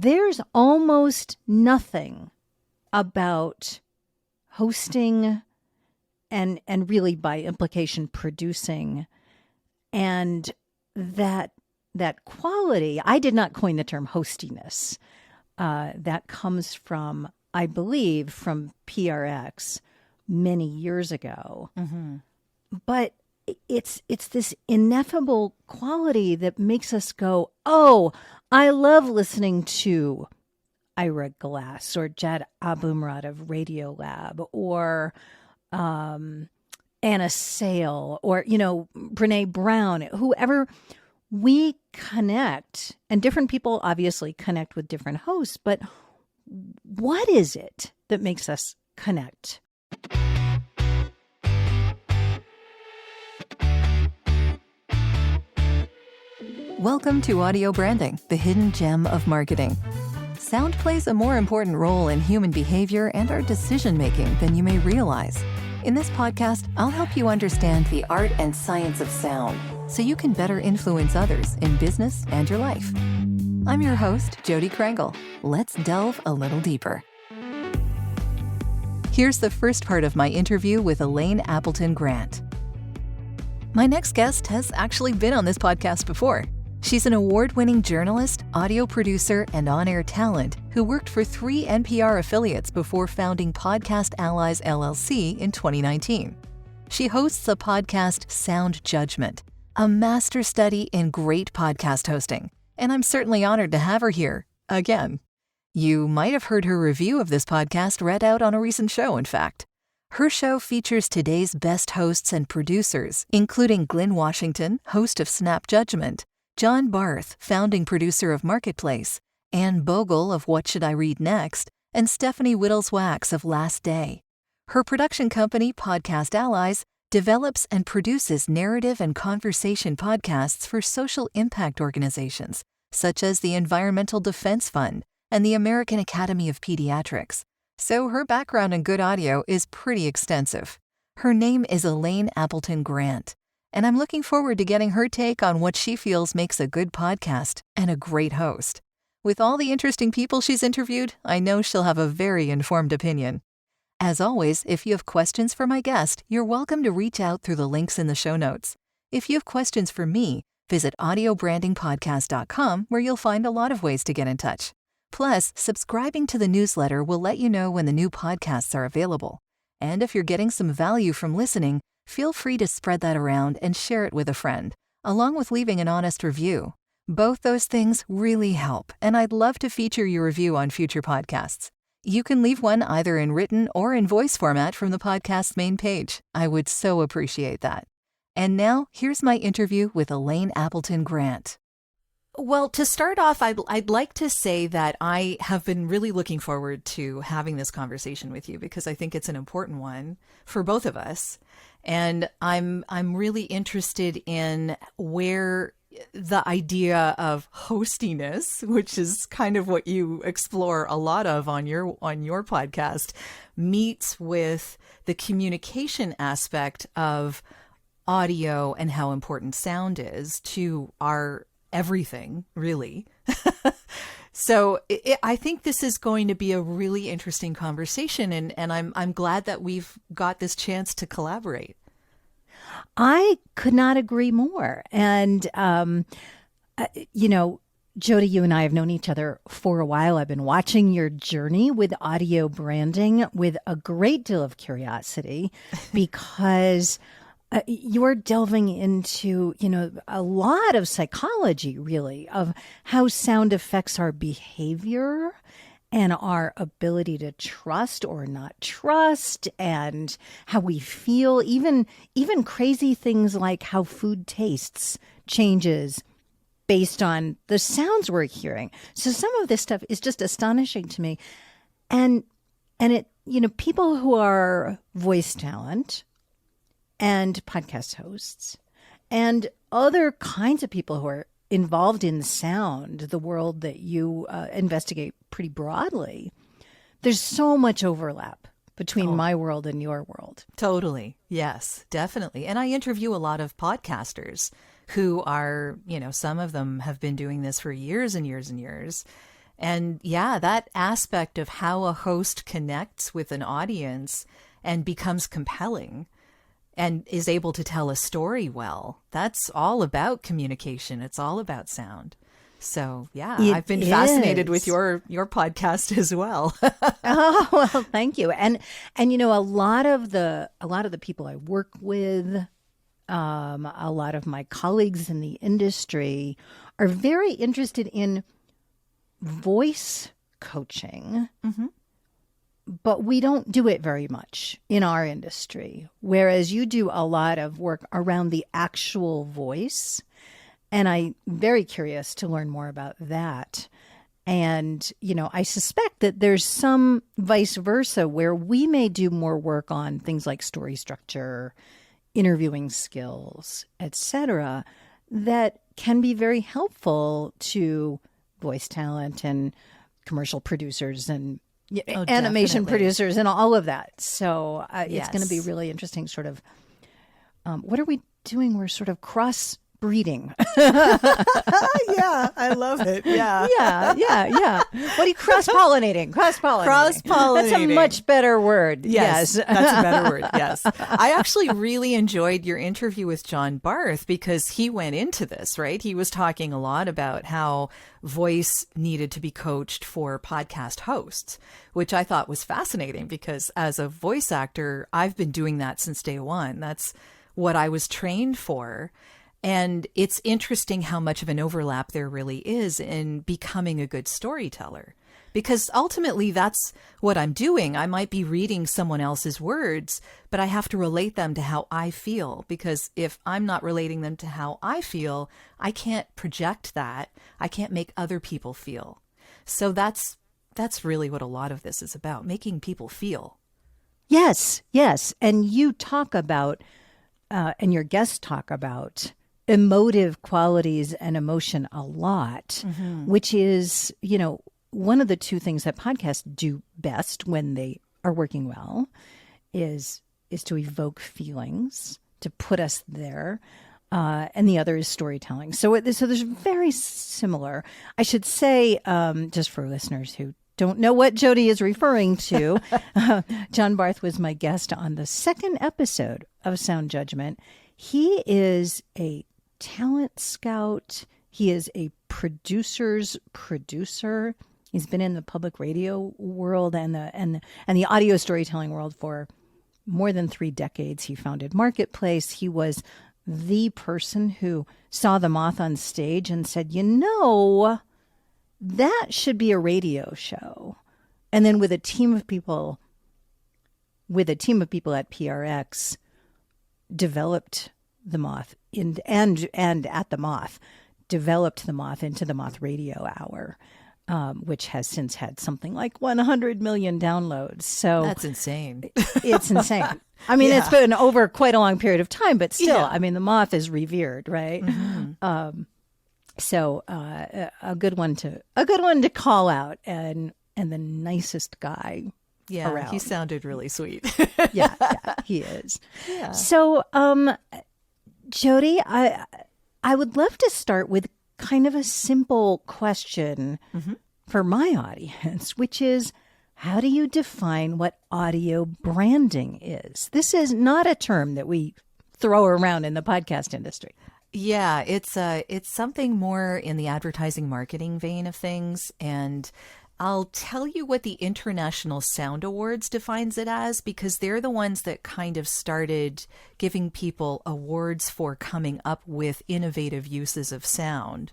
there's almost nothing about hosting and really by implication producing and that quality. I did not coin the term hostiness. That comes from, I believe, from PRX many years ago. Mm-hmm. But it's this ineffable quality that makes us go, oh, I love listening to Ira Glass or Jed Abumrad of Radio Lab or Anna Sale or, Brené Brown, whoever. We connect, and different people obviously connect with different hosts, but what is it that makes us connect? Welcome to Audio Branding, the hidden gem of marketing. Sound plays a more important role in human behavior and our decision-making than you may realize. In this podcast, I'll help you understand the art and science of sound so you can better influence others in business and your life. I'm your host, Jodi Krangle. Let's delve a little deeper. Here's the first part of my interview with Elaine Appleton Grant. My next guest has actually been on this podcast before. She's an award-winning journalist, audio producer, and on-air talent who worked for 3 NPR affiliates before founding Podcast Allies LLC in 2019. She hosts the podcast Sound Judgment, a master study in great podcast hosting, and I'm certainly honored to have her here, again. You might have heard her review of this podcast read out on a recent show, in fact. Her show features today's best hosts and producers, including Glynn Washington, host of Snap Judgment, John Barth, founding producer of Marketplace, Ann Bogle of What Should I Read Next, and Stephanie Whittles-Wax of Last Day. Her production company, Podcast Allies, develops and produces narrative and conversation podcasts for social impact organizations, such as the Environmental Defense Fund and the American Academy of Pediatrics. So her background in good audio is pretty extensive. Her name is Elaine Appleton Grant, and I'm looking forward to getting her take on what she feels makes a good podcast and a great host. With all the interesting people she's interviewed, I know she'll have a very informed opinion. As always, if you have questions for my guest, you're welcome to reach out through the links in the show notes. If you have questions for me, visit audiobrandingpodcast.com, where you'll find a lot of ways to get in touch. Plus, subscribing to the newsletter will let you know when the new podcasts are available. And if you're getting some value from listening, feel free to spread that around and share it with a friend, along with leaving an honest review. Both those things really help, and I'd love to feature your review on future podcasts. You can leave one either in written or in voice format from the podcast's main page. I would so appreciate that. And now, here's my interview with Elaine Appleton Grant. Well, to start off, I'd like to say that I have been really looking forward to having this conversation with you because I think it's an important one for both of us. And I'm really interested in where the idea of hostiness, which is kind of what you explore a lot of on your podcast, meets with the communication aspect of audio and how important sound is to our everything, really. So I think this is going to be a really interesting conversation, and I'm glad that we've got this chance to collaborate. I could not agree more. And, Jodi, you and I have known each other for a while. I've been watching your journey with audio branding with a great deal of curiosity because you're delving into, a lot of psychology, really, of how sound affects our behavior and our ability to trust or not trust and how we feel, even crazy things like how food tastes changes based on the sounds we're hearing. So some of this stuff is just astonishing to me. And it, people who are voice talent and podcast hosts and other kinds of people who are involved in sound, the world that you investigate pretty broadly, there's so much overlap between my world and your world. Totally. Yes, definitely. And I interview a lot of podcasters who are, some of them have been doing this for years and years and years. And yeah, that aspect of how a host connects with an audience and becomes compelling and is able to tell a story well, that's all about communication. It's all about sound. So yeah, I've been fascinated with your podcast as well. Oh, well, thank you. And a lot of the people I work with, a lot of my colleagues in the industry are very interested in voice coaching, but we don't do it very much in our industry, whereas you do a lot of work around the actual voice. And I'm very curious to learn more about that. And, I suspect that there's some vice versa where we may do more work on things like story structure, interviewing skills, etc., that can be very helpful to voice talent and commercial producers and animation producers and all of that. So it's going to be really interesting sort of, what are we doing? We're sort of cross-breeding. Yeah, I love it. Yeah. Yeah. What are you cross-pollinating? Cross-pollinating. That's a much better word. Yes. That's a better word. Yes. I actually really enjoyed your interview with John Barth because he went into this, right? He was talking a lot about how voice needed to be coached for podcast hosts, which I thought was fascinating because as a voice actor, I've been doing that since day one. That's what I was trained for. And it's interesting how much of an overlap there really is in becoming a good storyteller, because ultimately that's what I'm doing. I might be reading someone else's words, but I have to relate them to how I feel, because if I'm not relating them to how I feel, I can't project that. I can't make other people feel. So that's really what a lot of this is about, making people feel. Yes. And you talk about, and your guests talk about emotive qualities and emotion a lot, which is, one of the two things that podcasts do best when they are working well is to evoke feelings, to put us there. And the other is storytelling. So there's very similar. I should say, just for listeners who don't know what Jodi is referring to, John Barth was my guest on the second episode of Sound Judgment. He is a talent scout. He is a producer's producer. He's been in the public radio world and the audio storytelling world for more than 3 decades. He founded Marketplace. He was the person who saw the moth on stage and said, that should be a radio show. And then with a team of people at PRX, developed the moth and at the moth, developed the moth into the Moth Radio Hour, which has since had something like 100 million downloads. So that's insane. It's insane. I mean, It's been over quite a long period of time, but still, I mean, the moth is revered, right? So a good one to call out, and the nicest guy. Yeah, around. He sounded really sweet. yeah, he is. Yeah. So, Jodi, I would love to start with kind of a simple question for my audience, which is, how do you define what audio branding is? This is not a term that we throw around in the podcast industry. Yeah, it's something more in the advertising marketing vein of things. And I'll tell you what the International Sound Awards defines it as, because they're the ones that kind of started giving people awards for coming up with innovative uses of sound.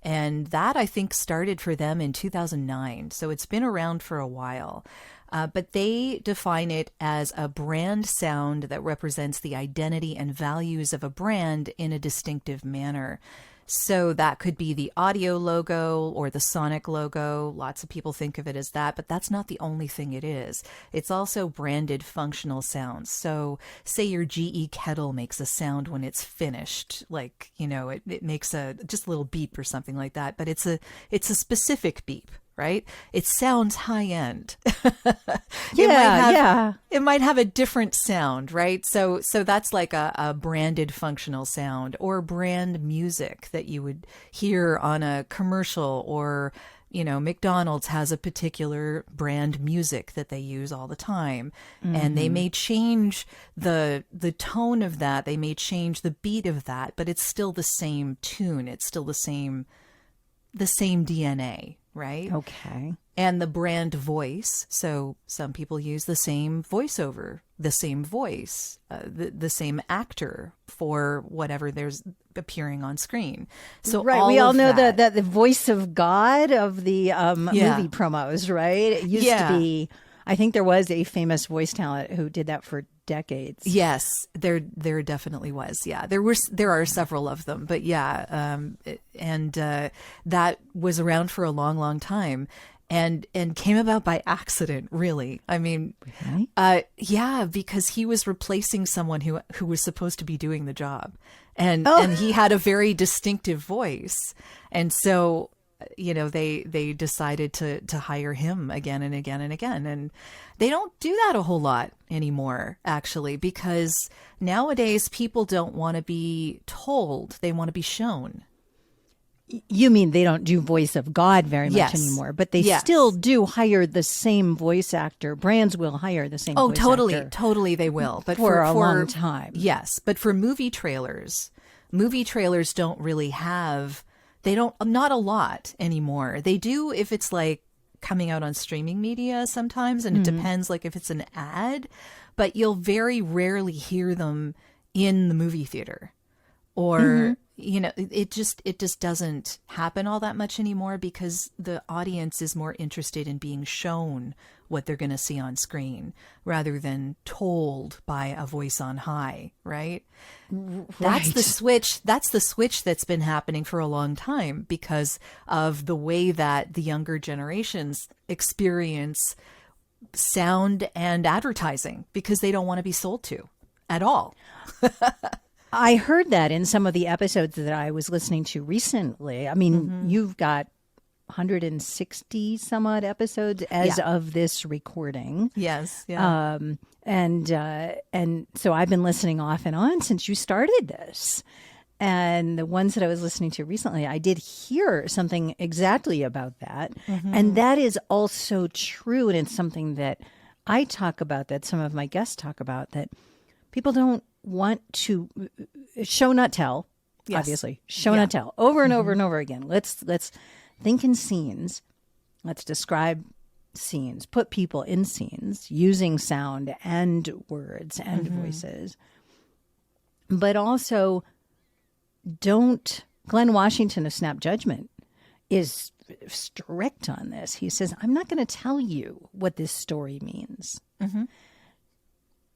And that, I think, started for them in 2009. So it's been around for a while. But they define it as a brand sound that represents the identity and values of a brand in a distinctive manner. So that could be the audio logo or the sonic logo. Lots of people think of it as that, but that's not the only thing it is. It's also branded functional sounds. So say your GE kettle makes a sound when it's finished, like, it makes just a little beep or something like that, but it's a specific beep. Right? It sounds high end. It might have a different sound, right? So that's like a branded functional sound, or brand music that you would hear on a commercial or, McDonald's has a particular brand music that they use all the time, and they may change the tone of that, they may change the beat of that, but it's still the same tune, it's still the same DNA, right? Okay. And the brand voice. So some people use the same voiceover, the same voice, the same actor for whatever there's appearing on screen. So right, we all know that the voice of God of the movie promos, right? It used to be. I think there was a famous voice talent who did that for decades. Yes, there definitely was. Yeah, there are several of them, but that was around for a long, long time. And came about by accident, really. I mean, because he was replacing someone who was supposed to be doing the job, and he had a very distinctive voice, and so they decided to hire him again and again and again, and they don't do that a whole lot anymore, actually, because nowadays people don't want to be told; they want to be shown. You mean they don't do voice of God very much anymore, but they still do hire the same voice actor. Brands will hire the same voice actor. Totally they will. But for a long time. Yes, but for movie trailers don't really have, not a lot anymore. They do if it's like coming out on streaming media sometimes, and it depends, like if it's an ad, but you'll very rarely hear them in the movie theater. Or it just doesn't happen all that much anymore, because the audience is more interested in being shown what they're going to see on screen rather than told by a voice on high, right? That's the switch that's been happening for a long time because of the way that the younger generations experience sound and advertising, because they don't want to be sold to at all. I heard that in some of the episodes that I was listening to recently. I mean, you've got 160 some odd episodes as of this recording. Yes. Yeah. And so I've been listening off and on since you started this. And the ones that I was listening to recently, I did hear something exactly about that. And that is also true. And it's something that I talk about, that some of my guests talk about, that people don't want to show, not tell. Yes. Obviously, show, not tell, over and over and over again. Let's think in scenes. Let's describe scenes, put people in scenes using sound and words and voices. But also, don't. Glenn Washington of Snap Judgment is strict on this. He says, I'm not going to tell you what this story means.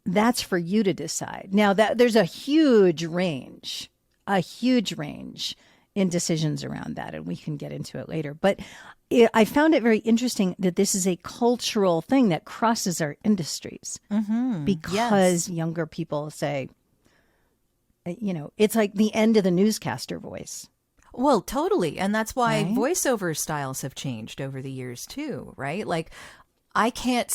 That's for you to decide. Now, that there's a huge range in decisions around that, and we can get into it later. But I found it very interesting that this is a cultural thing that crosses our industries, because younger people say, it's like the end of the newscaster voice. Well, totally. And that's why voiceover styles have changed over the years too, right? Like, I can't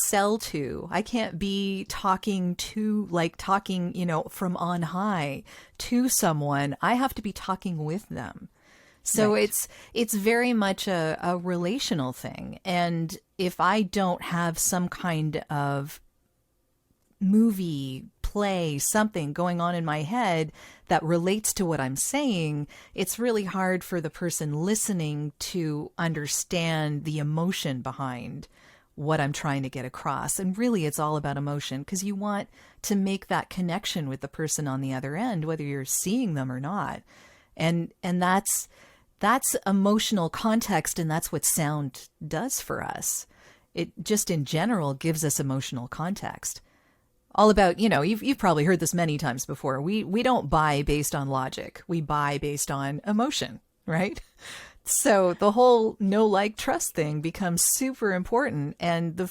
be talking from on high to someone. I have to be talking with them. So it's very much a relational thing. And if I don't have some kind of movie, play, something going on in my head that relates to what I'm saying, it's really hard for the person listening to understand the emotion behind what I'm trying to get across. And really, it's all about emotion, because you want to make that connection with the person on the other end, whether you're seeing them or not. And that's emotional context, and that's what sound does for us. It just in general gives us emotional context. All about, you've probably heard this many times before. We don't buy based on logic. We buy based on emotion, right? So the whole know, like, trust thing becomes super important. And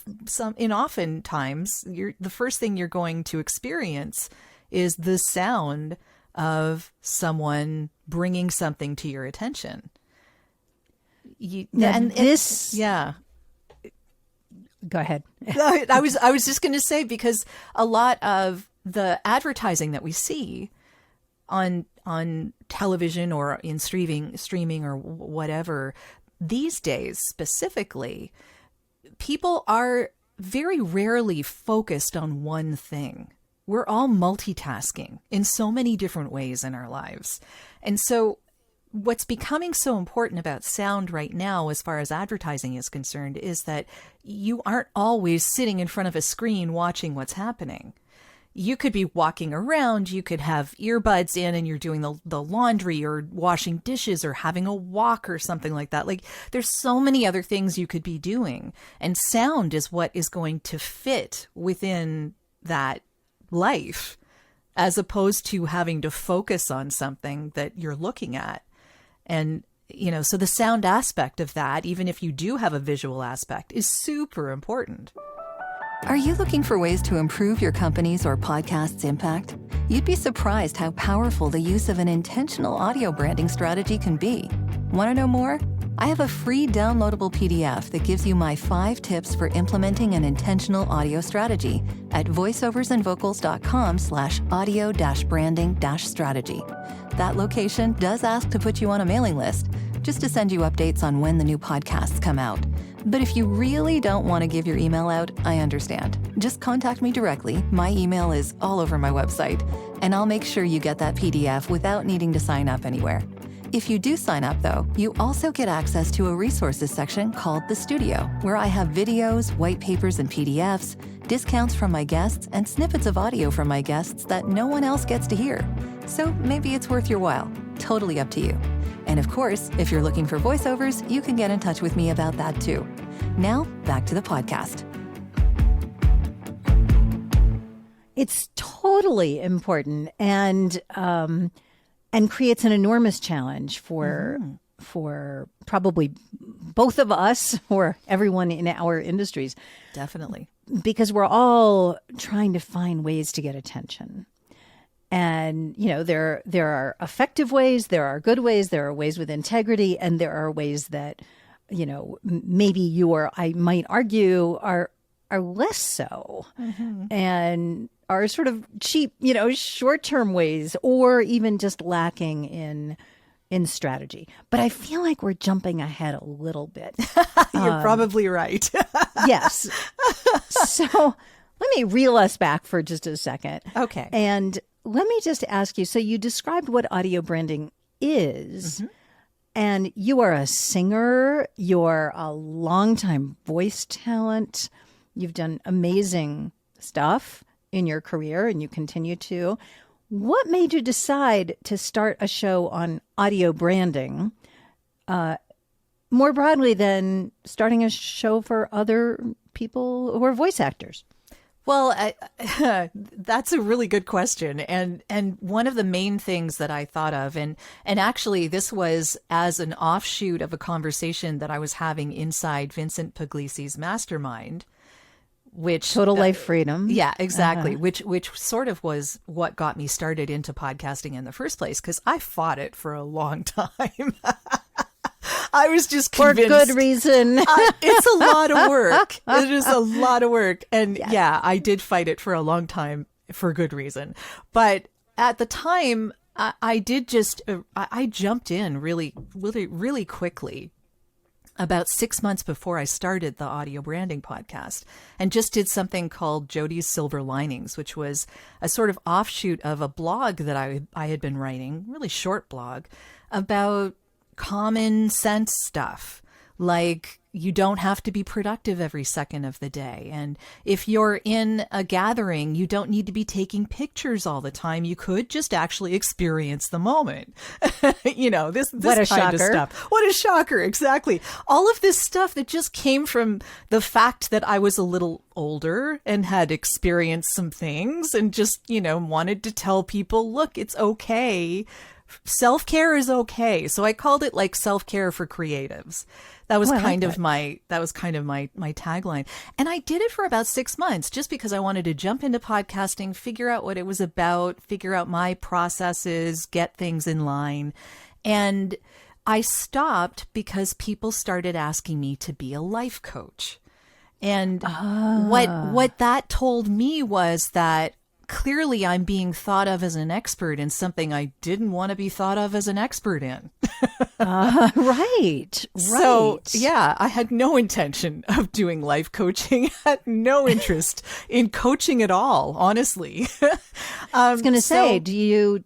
oftentimes, the first thing you're going to experience is the sound of someone bringing something to your attention. Go ahead. I was just going to say, because a lot of the advertising that we see on television or in streaming or whatever, these days specifically, people are very rarely focused on one thing. We're all multitasking in so many different ways in our lives. And so what's becoming so important about sound right now, as far as advertising is concerned, is that you aren't always sitting in front of a screen watching what's happening. You could be walking around, you could have earbuds in and you're doing the laundry or washing dishes or having a walk or something like that. Like, there's so many other things you could be doing. And sound is what is going to fit within that life, as opposed to having to focus on something that you're looking at. And, so the sound aspect of that, even if you do have a visual aspect, is super important. Are you looking for ways to improve your company's or podcast's impact? You'd be surprised how powerful the use of an intentional audio branding strategy can be. Want to know more? I have a free downloadable PDF that gives you my 5 tips for implementing an intentional audio strategy at voiceoversandvocals.com/audio-branding-strategy. That location does ask to put you on a mailing list, just to send you updates on when the new podcasts come out. But if you really don't want to give your email out, I understand. Just contact me directly. My email is all over my website, and I'll make sure you get that PDF without needing to sign up anywhere. If you do sign up, though, you also get access to a resources section called The Studio, where I have videos, white papers, and PDFs, discounts from my guests, and snippets of audio from my guests that no one else gets to hear. So maybe it's worth your while. Totally up to you. And of course, if you're looking for voiceovers, you can get in touch with me about that too. Now, back to the podcast. It's totally important and creates an enormous challenge for probably both of us or everyone in our industries. Definitely. Because we're all trying to find ways to get attention. And, there are effective ways, there are good ways, there are ways with integrity, and there are ways that, maybe you or I might argue are less so and are sort of cheap, short-term ways, or even just lacking in strategy. But I feel like we're jumping ahead a little bit. You're probably right. Yes. So let me reel us back for just a second. Okay. And let me just ask you, so you described what audio branding is, and you are a singer, you're a longtime voice talent, you've done amazing stuff in your career, and you continue to. What made you decide to start a show on audio branding more broadly than starting a show for other people who are voice actors? Well, that's a really good question. And one of the main things that I thought of, and actually this was as an offshoot of a conversation that I was having inside Vincent Puglisi's mastermind, which Total Life Freedom. Yeah, exactly. Which sort of was what got me started into podcasting in the first place, because I fought it for a long time. I was just convinced. For good reason. It's a lot of work. It is a lot of work. And yeah, I did fight it for a long time for good reason. But at the time, I jumped in really, really, really quickly about 6 months before I started the audio branding podcast, and just did something called Jodi's Silver Linings, which was a sort of offshoot of a blog that I had been writing, really short blog, about common sense stuff, like you don't have to be productive every second of the day. And if you're in a gathering, you don't need to be taking pictures all the time. You could just actually experience the moment. This what a kind shocker. of stuff. What a shocker. Exactly. All of this stuff that just came from the fact that I was a little older and had experienced some things and just, wanted to tell people, look, it's okay. Self-care is okay. So I called it like self-care for creatives. That was kind of my tagline. And I did it for about 6 months just because I wanted to jump into podcasting, figure out what it was about, figure out my processes, get things in line. And I stopped because people started asking me to be a life coach. And what that told me was that clearly I'm being thought of as an expert in something I didn't want to be thought of as an expert in. Right. So, yeah, I had no intention of doing life coaching. I had no interest in coaching at all, honestly. I was going to say,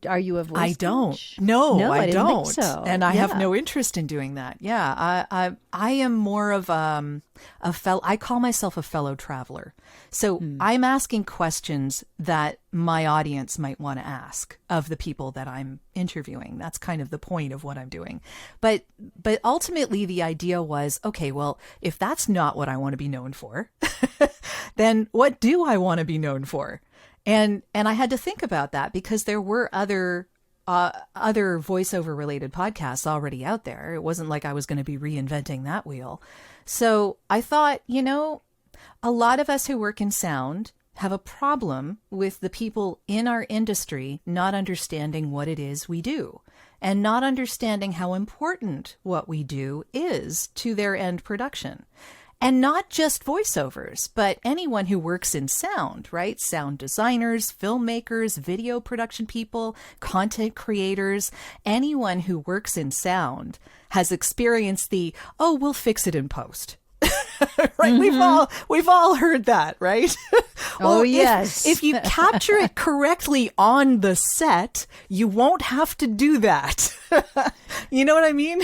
are you a voice I don't. coach? No, I didn't don't. think so. And I have no interest in doing that. Yeah, I am more of I call myself a fellow traveler. So I'm asking questions that my audience might want to ask of the people that I'm interviewing. That's kind of the point of what I'm doing. But ultimately the idea was, okay, well, if that's not what I want to be known for, then what do I want to be known for? And I had to think about that because there were other voiceover related podcasts already out there. It wasn't like I was going to be reinventing that wheel. So I thought, a lot of us who work in sound have a problem with the people in our industry not understanding what it is we do and not understanding how important what we do is to their end production. And not just voiceovers, but anyone who works in sound, right? Sound designers, filmmakers, video production people, content creators, anyone who works in sound has experienced we'll fix it in post. Right? Mm-hmm. We've all heard that, right? Well, yes. If you capture it correctly on the set, you won't have to do that. You know what I mean?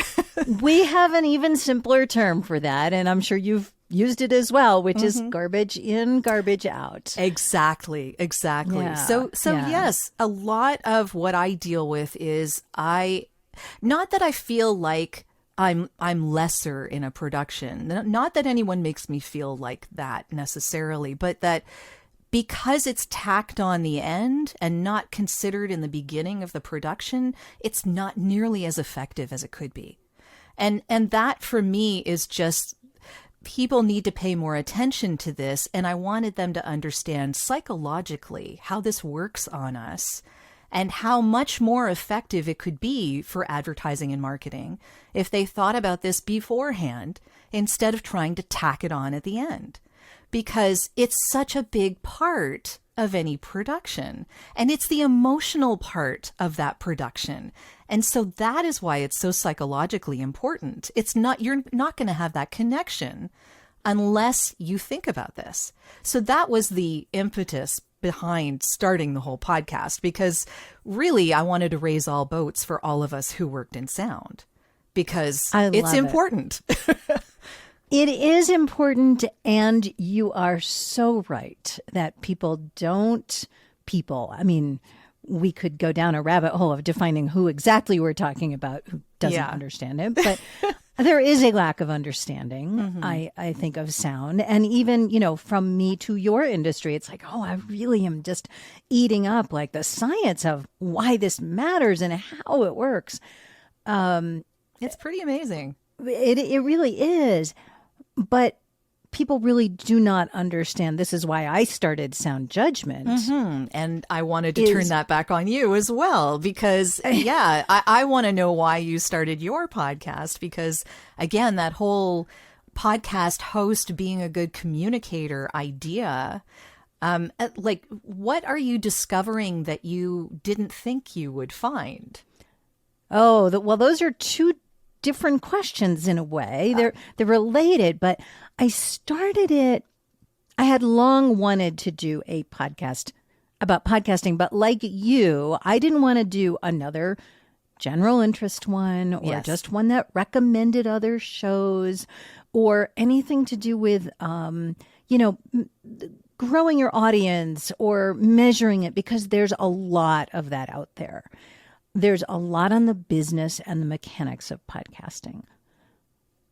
We have an even simpler term for that, and I'm sure you've used it as well, which is garbage in, garbage out. Exactly. Yeah. So yes, a lot of what I deal with is not that I feel like I'm lesser in a production. Not that anyone makes me feel like that necessarily, but that because it's tacked on the end and not considered in the beginning of the production, it's not nearly as effective as it could be. And that for me is just, people need to pay more attention to this. And I wanted them to understand psychologically how this works on us and how much more effective it could be for advertising and marketing if they thought about this beforehand instead of trying to tack it on at the end. Because it's such a big part of any production, and it's the emotional part of that production. And so that is why it's so psychologically important. You're not going to have that connection unless you think about this. So that was the impetus behind starting the whole podcast, because really I wanted to raise all boats for all of us who worked in sound, because it's important. It is important, and you are so right that we could go down a rabbit hole of defining who exactly we're talking about who doesn't understand it, but there is a lack of understanding, I think, of sound. And even, from me to your industry, it's like, I really am just eating up like the science of why this matters and how it works. It's pretty amazing. It really is. But people really do not understand. This is why I started Sound Judgment. And I wanted to turn that back on you as well, because, I want to know why you started your podcast, because, again, that whole podcast host being a good communicator idea, what are you discovering that you didn't think you would find? Those are two different questions in a way. They're related, but I started it. I had long wanted to do a podcast about podcasting, but like you, I didn't want to do another general interest one or just one that recommended other shows or anything to do with, growing your audience or measuring it, because there's a lot of that out there. There's a lot on the business and the mechanics of podcasting.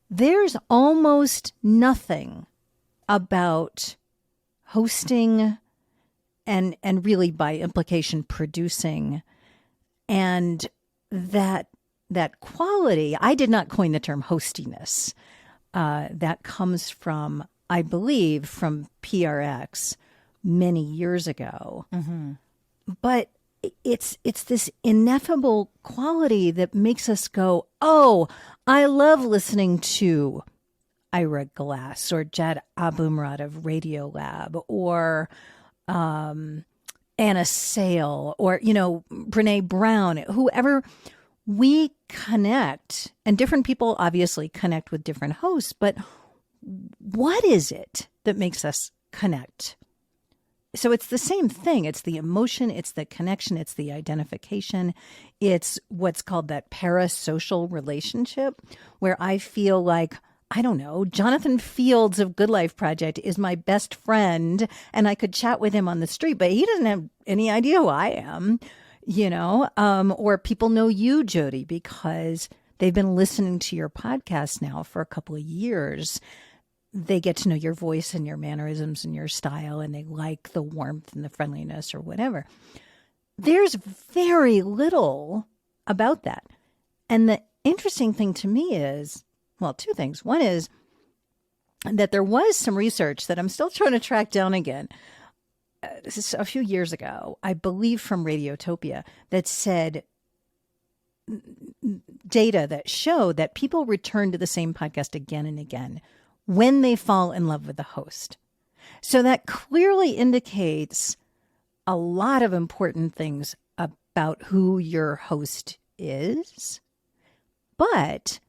There's almost nothing about hosting and really by implication producing, and that quality. I did not coin the term hostiness. That comes from, I believe, from PRX many years ago. But it's this ineffable quality that makes us go, I love listening to Ira Glass or Abumrad of Radio Lab, or Anna Sale or, Brené Brown, whoever, we connect, and different people obviously connect with different hosts, but what is it that makes us connect? So it's the same thing. It's the emotion, it's the connection, it's the identification. It's what's called that parasocial relationship, where I feel like, I don't know, Jonathan Fields of Good Life Project is my best friend, and I could chat with him on the street, but he doesn't have any idea who I am, or people know you, Jodi, because they've been listening to your podcast now for a couple of years. They get to know your voice and your mannerisms and your style, and they like the warmth and the friendliness or whatever. There's very little about that. And the interesting thing to me is, well, two things. One is that there was some research that I'm still trying to track down again. This is a few years ago, I believe from Radiotopia, that said data that showed that people return to the same podcast again and again when they fall in love with the host. So that clearly indicates a lot of important things about who your host is, but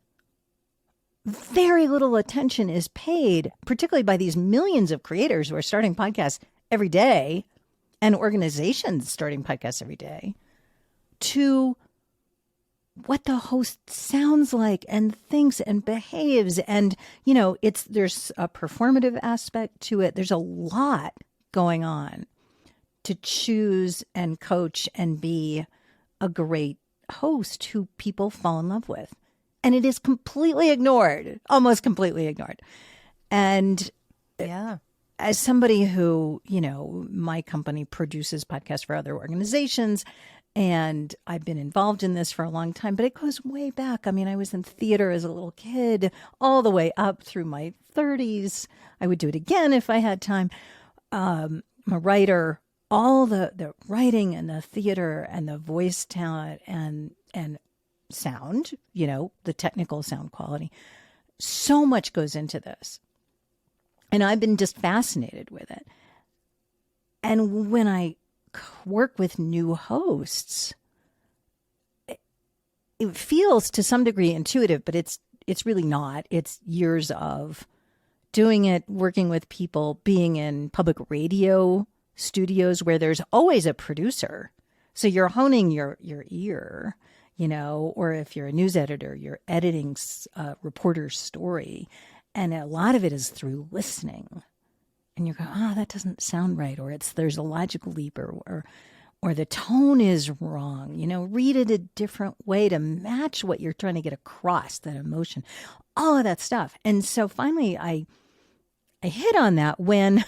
very little attention is paid, particularly by these millions of creators who are starting podcasts every day and organizations starting podcasts every day, to what the host sounds like and thinks and behaves. And, there's a performative aspect to it. There's a lot going on to choose and coach and be a great host who people fall in love with. And it is completely ignored, almost completely ignored. And Yeah. as somebody who, my company produces podcasts for other organizations, and I've been involved in this for a long time, but it goes way back. I mean, I was in theater as a little kid, all the way up through my 30s. I would do it again if I had time. I'm a writer, all the writing and the theater and the voice talent and sound, the technical sound quality. So much goes into this. And I've been just fascinated with it. And when I work with new hosts, it feels to some degree intuitive, but it's really not. It's years of doing it, working with people, being in public radio studios where there's always a producer. So you're honing your ear, or if you're a news editor, you're editing a reporter's story. And a lot of it is through listening. And you go, that doesn't sound right. Or there's a logical leap or the tone is wrong. Read it a different way to match what you're trying to get across, that emotion, all of that stuff. And so finally I hit on that when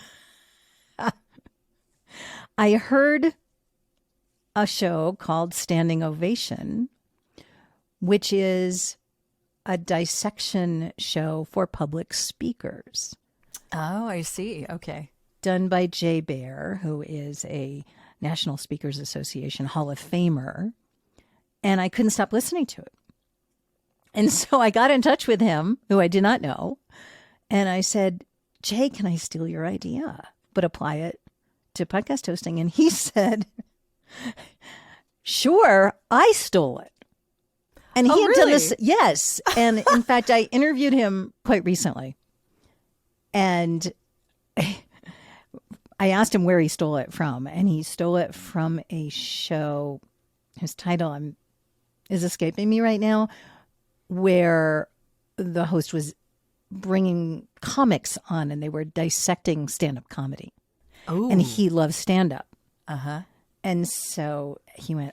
I heard a show called Standing Ovation, which is a dissection show for public speakers. Oh, I see. Okay. Done by Jay Baer, who is a National Speakers Association Hall of Famer. And I couldn't stop listening to it. And so I got in touch with him, who I did not know. And I said, Jay, can I steal your idea, but apply it to podcast hosting? And he said, sure, I stole it. And he had done this. Yes. And in fact, I interviewed him quite recently. And I asked him where he stole it from. And he stole it from a show whose title is escaping me right now, where the host was bringing comics on and they were dissecting stand-up comedy. Oh. And he loves stand-up. Uh-huh. And so he went,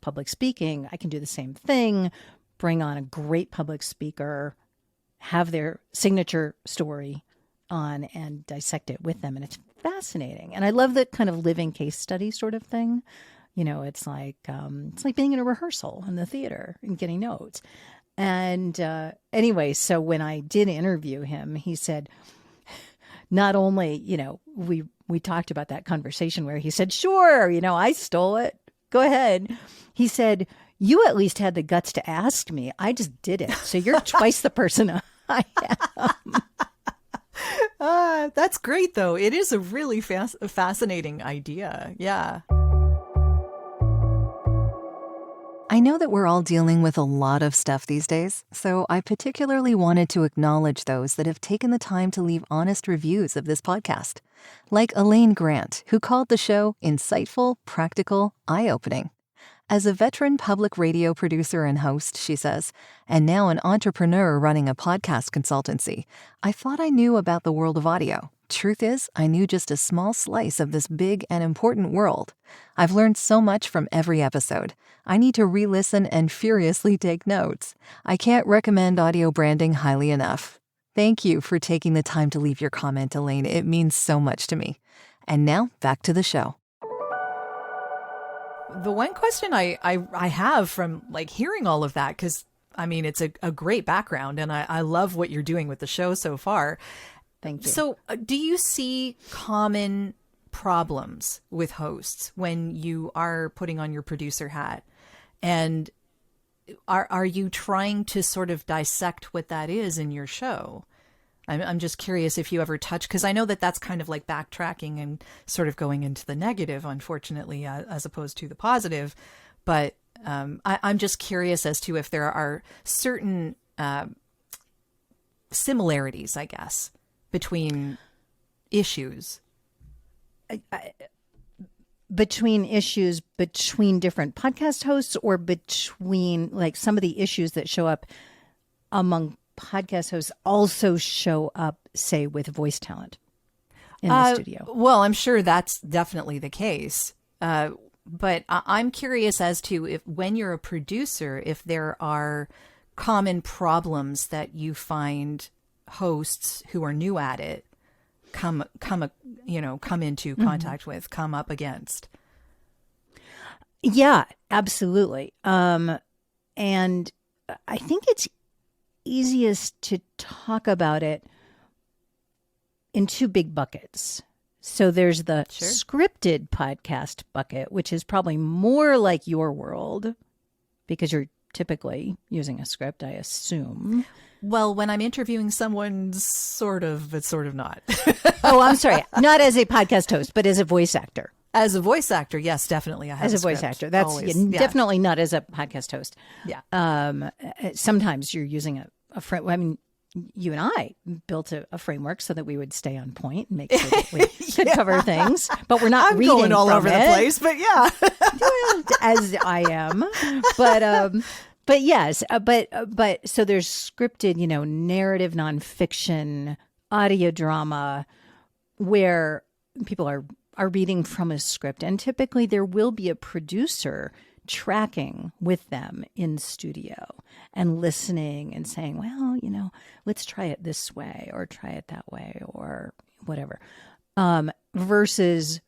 public speaking, I can do the same thing, bring on a great public speaker, have their signature story on and dissect it with them. And it's fascinating. And I love the kind of living case study sort of thing. It's like being in a rehearsal in the theater and getting notes. And anyway, so when I did interview him, he said, not only, we talked about that conversation where he said, sure, I stole it. Go ahead. He said, you at least had the guts to ask me. I just did it. So you're twice the person I am. That's great, though. It is a really fascinating idea. Yeah. I know that we're all dealing with a lot of stuff these days, so I particularly wanted to acknowledge those that have taken the time to leave honest reviews of this podcast, like Elaine Grant, who called the show insightful, practical, eye-opening. As a veteran public radio producer and host, she says, and now an entrepreneur running a podcast consultancy, I thought I knew about the world of audio. Truth is, I knew just a small slice of this big and important world. I've learned so much from every episode. I need to re-listen and furiously take notes. I can't recommend audio branding highly enough. Thank you for taking the time to leave your comment, Elaine. It means so much to me. And now, back to the show. The one question I have from like hearing all of that, because I mean, it's a great background and I love what you're doing with the show so far. Thank you. So do you see common problems with hosts when you are putting on your producer hat? And are you trying to sort of dissect what that is in your show? I'm just curious if you ever touch, because I know that that's kind of like backtracking and sort of going into the negative, unfortunately, as opposed to the positive. But I'm just curious as to if there are certain similarities, I guess, between issues. Between issues between different podcast hosts, or between like some of the issues that show up among podcast hosts also show up, say, with voice talent in the studio? Well, I'm sure that's definitely the case. But I'm curious as to if, when you're a producer, if there are common problems that you find hosts who are new at it come into contact with, come up against. Yeah, absolutely. And I think it's easiest to talk about it in two big buckets. So there's the scripted podcast bucket, which is probably more like your world because you're typically using a script, I assume. Well, when I'm interviewing someone, sort of, but sort of not. Oh, I'm sorry. Not as a podcast host, but as a voice actor. As a voice actor, yes, definitely. I have as a voice actor. That's definitely not as a podcast host. Yeah. Sometimes you're using a frame. I mean, you and I built a framework so that we would stay on point and make sure that we could cover things, but we're not reading going all over the place, but yeah. As I am. But yes, but so there's scripted, narrative nonfiction, audio drama, where people are reading from a script, and typically there will be a producer tracking with them in studio and listening and saying, well, let's try it this way or try it that way or whatever, versus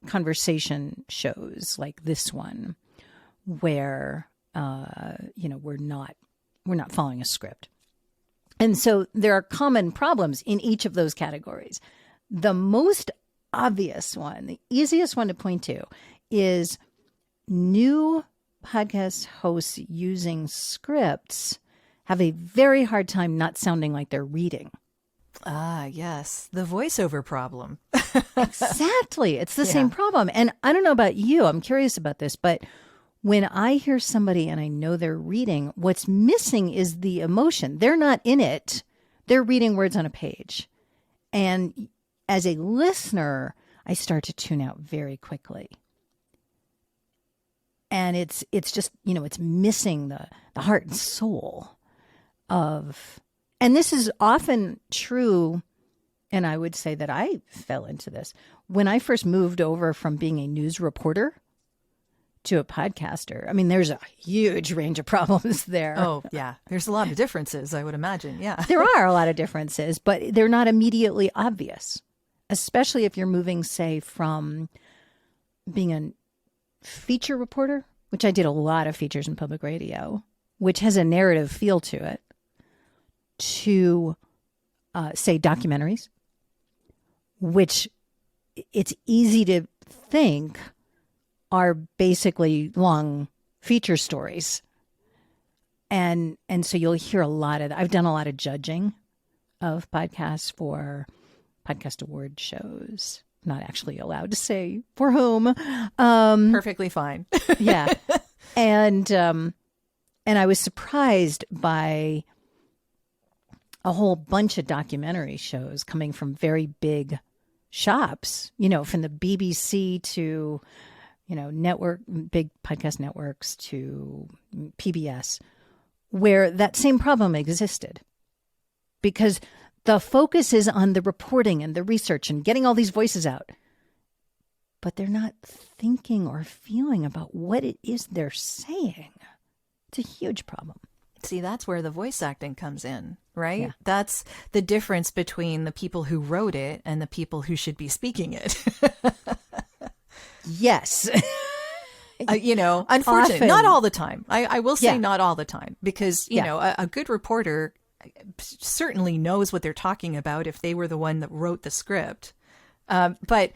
conversation shows like this one where we're not following a script. And so there are common problems in each of those categories. The most obvious one, the easiest one to point to, is new podcast hosts using scripts have a very hard time not sounding like they're reading. Ah, yes. The voiceover problem. Exactly. It's the same problem. And I don't know about you. I'm curious about this, but when I hear somebody and I know they're reading, what's missing is the emotion. They're not in it. They're reading words on a page. And as a listener, I start to tune out very quickly. And it's just, it's missing the heart and soul of, and this is often true, and I would say that I fell into this. When I first moved over from being a news reporter to a podcaster, I mean, there's a huge range of problems there. Oh, yeah. There's a lot of differences, I would imagine. Yeah. There are a lot of differences, but they're not immediately obvious, especially if you're moving, say, from being a feature reporter, which I did a lot of features in public radio, which has a narrative feel to it, to, say, documentaries, which it's easy to think are basically long feature stories. And so you'll hear a lot of, I've done a lot of judging of podcasts for podcast award shows. Not actually allowed to say for whom. Perfectly fine. Yeah. And And I was surprised by a whole bunch of documentary shows coming from very big shops, from the BBC to, big podcast networks to PBS, where that same problem existed. Because the focus is on the reporting and the research and getting all these voices out. But they're not thinking or feeling about what it is they're saying. It's a huge problem. See, that's where the voice acting comes in, right? Yeah. That's the difference between the people who wrote it and the people who should be speaking it. Yes. Unfortunately, Often. not all the time. I will say Yeah. not all the time, because, a good reporter certainly knows what they're talking about if they were the one that wrote the script. But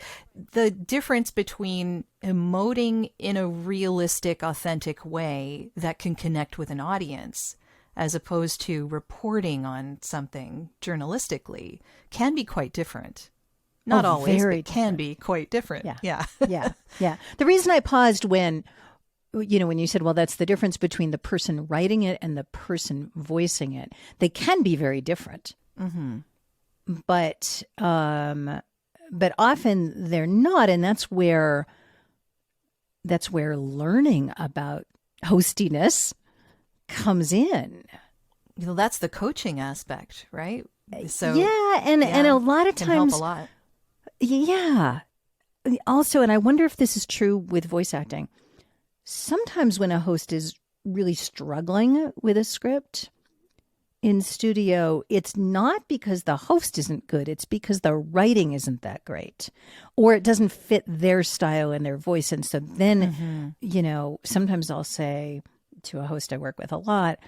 the difference between emoting in a realistic, authentic way that can connect with an audience, as opposed to reporting on something journalistically, can be quite different. Not always, but can be quite different. Yeah. Yeah. The reason I paused when you said, well, that's the difference between the person writing it and the person voicing it. They can be very different. Mm-hmm. But often they're not. And that's where learning about hostiness comes in. That's the coaching aspect, right? So and a lot of can times help a lot. Yeah. Also, and I wonder if this is true with voice acting. Sometimes when a host is really struggling with a script in studio, it's not because the host isn't good. It's because the writing isn't that great, or it doesn't fit their style and their voice. And so then, sometimes I'll say to a host I work with a lot,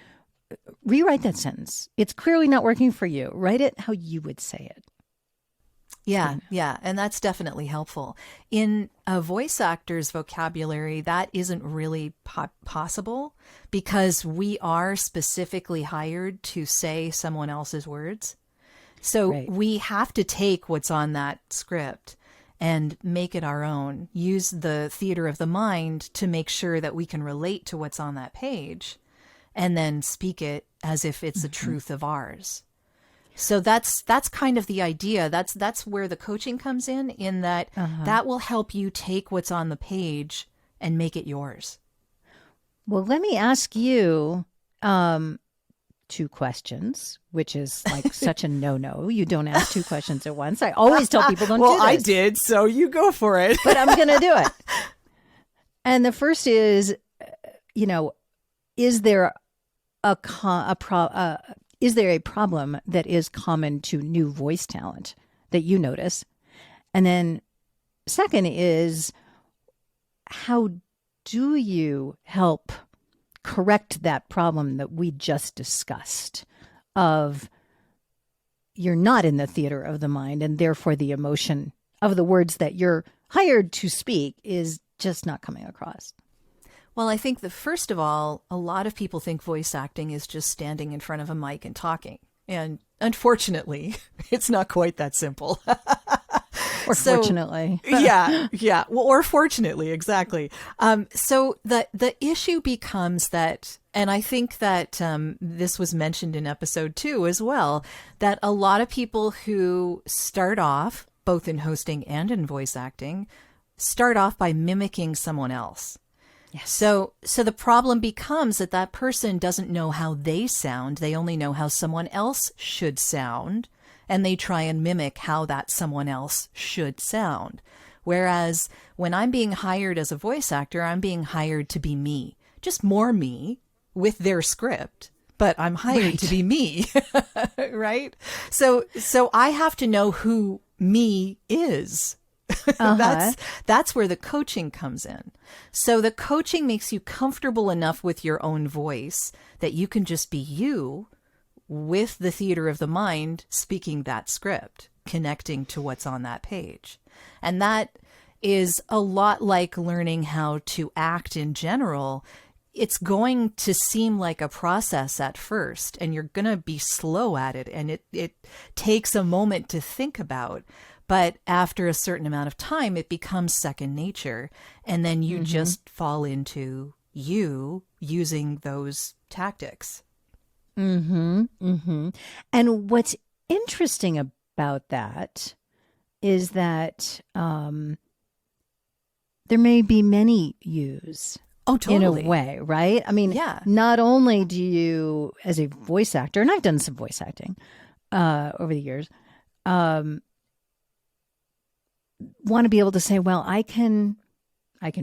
rewrite that sentence. It's clearly not working for you. Write it how you would say it. Yeah. And that's definitely helpful. In a voice actor's vocabulary, that isn't really possible, because we are specifically hired to say someone else's words. So we have to take what's on that script and make it our own. Use the theater of the mind to make sure that we can relate to what's on that page, and then speak it as if it's the truth of ours. So that's kind of the idea. That's where the coaching comes in that that will help you take what's on the page and make it yours. Well, let me ask you 2 questions, which is like such a no-no. You don't ask 2 questions at once. I always tell people don't do this. Well, I did, so you go for it. But I'm going to do it. And the first is, is there is there a problem that is common to new voice talent that you notice? And then second is, how do you help correct that problem that we just discussed of you're not in the theater of the mind, and therefore the emotion of the words that you're hired to speak is just not coming across? Well, I think that first of all, a lot of people think voice acting is just standing in front of a mic and talking. And unfortunately, it's not quite that simple. Or fortunately. Yeah. Well, or fortunately, exactly. So the issue becomes that, and I think that this was mentioned in episode 2 as well, that a lot of people who start off, both in hosting and in voice acting, start off by mimicking someone else. Yes. So the problem becomes that person doesn't know how they sound. They only know how someone else should sound, and they try and mimic how that someone else should sound. Whereas when I'm being hired as a voice actor, I'm being hired to be me, just more me with their script, but I'm hired to be me, right? So I have to know who me is. That's where the coaching comes in. So the coaching makes you comfortable enough with your own voice that you can just be you with the theater of the mind, speaking that script, connecting to what's on that page. And that is a lot like learning how to act in general. It's going to seem like a process at first, and you're going to be slow at it, and it takes a moment to think about. But after a certain amount of time, it becomes second nature. And then you just fall into you using those tactics. Mm-hmm. Mm-hmm. And what's interesting about that is that there may be many yous. Oh, totally. In a way, right? I mean, yeah. Not only do you, as a voice actor, and I've done some voice acting over the years, want to be able to say, well, I can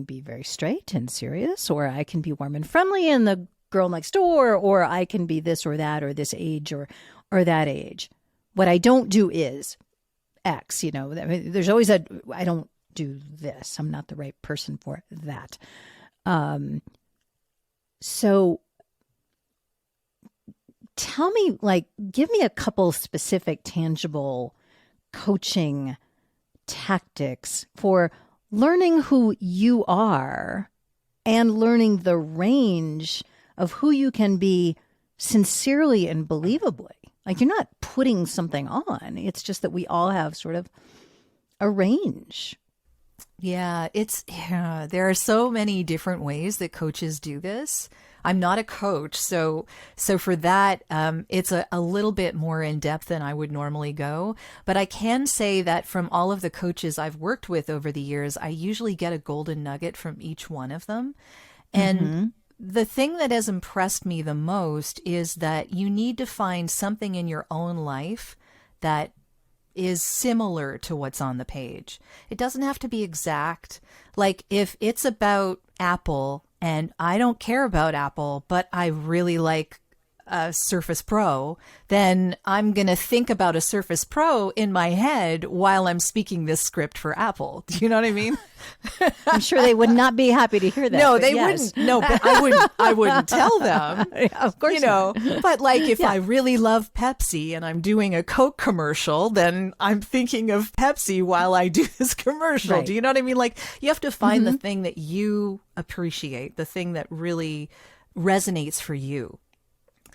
be very straight and serious, or I can be warm and friendly and the girl next door, or I can be this or that, or this age or that age. What I don't do is X, I mean, there's always I don't do this. I'm not the right person for that. So tell me, give me a couple specific, tangible coaching tactics for learning who you are and learning the range of who you can be sincerely and believably. Like, you're not putting something on. It's just that we all have sort of a range. Yeah, there are so many different ways that coaches do this. I'm not a coach, so for that, it's a little bit more in depth than I would normally go. But I can say that from all of the coaches I've worked with over the years, I usually get a golden nugget from each one of them. And the thing that has impressed me the most is that you need to find something in your own life that is similar to what's on the page. It doesn't have to be exact. Like, if it's about Apple and I don't care about Apple, but I really like a Surface Pro, then I'm going to think about a Surface Pro in my head while I'm speaking this script for Apple. Do you know what I mean? I'm sure they would not be happy to hear that. No, they wouldn't. No, but I wouldn't tell them. Yeah, of course, But if I really love Pepsi and I'm doing a Coke commercial, then I'm thinking of Pepsi while I do this commercial. Right. Do you know what I mean? Like, you have to find the thing that you appreciate, the thing that really resonates for you.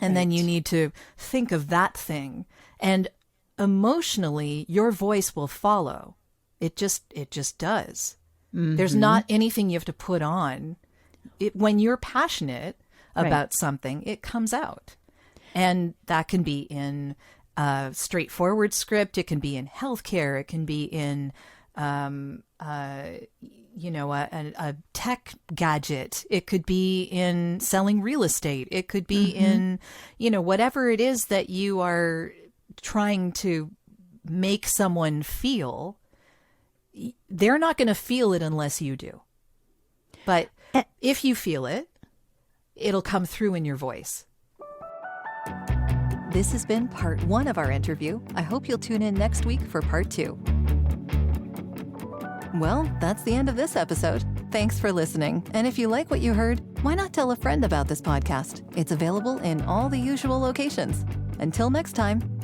And then you need to think of that thing, and emotionally, your voice will follow. It just does. There's not anything you have to put on. When you're passionate about something, it comes out. And that can be in a straightforward script. It can be in healthcare. It can be in, a tech gadget. It could be in selling real estate. It could be in, whatever it is that you are trying to make someone feel. They're not going to feel it unless you do. But if you feel it, it'll come through in your voice. This has been part 1 of our interview. I hope you'll tune in next week for part 2. Well, that's the end of this episode. Thanks for listening. And if you like what you heard, why not tell a friend about this podcast? It's available in all the usual locations. Until next time.